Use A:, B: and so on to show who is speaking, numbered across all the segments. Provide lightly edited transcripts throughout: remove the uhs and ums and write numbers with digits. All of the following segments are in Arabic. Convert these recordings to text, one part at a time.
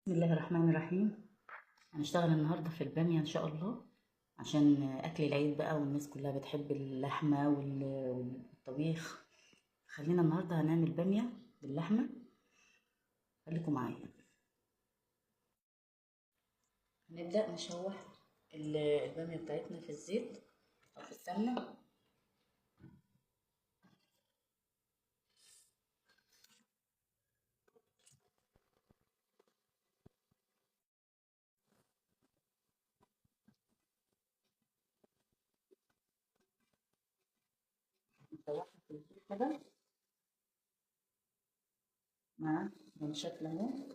A: بسم الله الرحمن الرحيم. هنشتغل النهارده في البامية ان شاء الله، عشان اكل العيد بقى، والناس كلها بتحب اللحمة والطبيخ. خلينا النهارده هنعمل بامية باللحمة. خليكم معايا. هنبدأ نشوح البامية بتاعتنا في الزيت او في السمنة. نشوحها في الزيت كده مع رشة ليمون.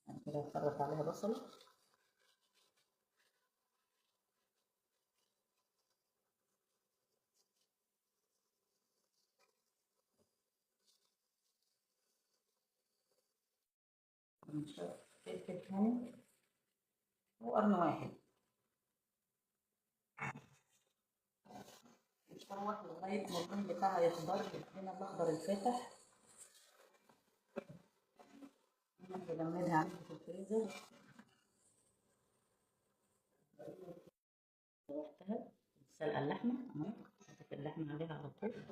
A: بعد كده هفرط عليها بصلة. ونشوح فلفل كامل وقرن واحد. نشوح لغاية ما اللون بتاعها يخضر، هنا الأخضر الفاتح. بجمدها عندي في الفريزر. شوحتها سلقة اللحمة اهو، حطيت اللحمة عليها على طول.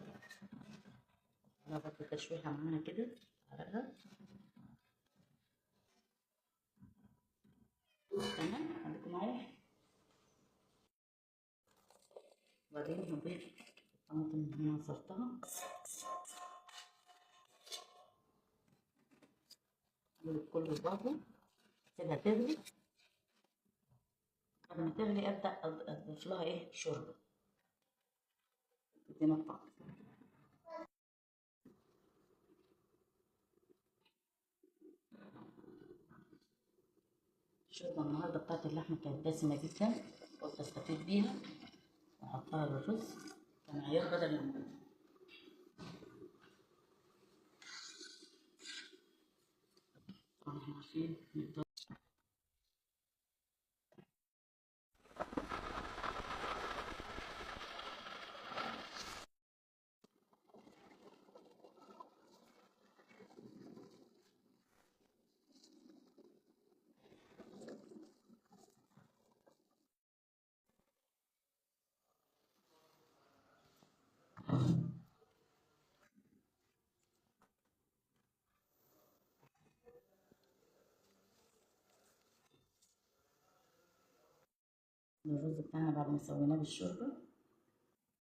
A: نظبط تشويحة معاها كده علقها. تمام، خليكم معايا. وبعدين هضيف الطماطم اللي انا عصرتها. اقلب كله في بعضه، اسيبها تغلي. بعد ما تغلي ابدا اضيف لها شوربة تدينا الطعم. الشوربة النهارده بتاعت اللحمة كانت دسمة جدا، قلت استفيد بيها واحطها للرز كمعيار بدل المية. طبعا احنا عارفين نقدر. الرز بتاعنا بعد ما سويناه بالشوربة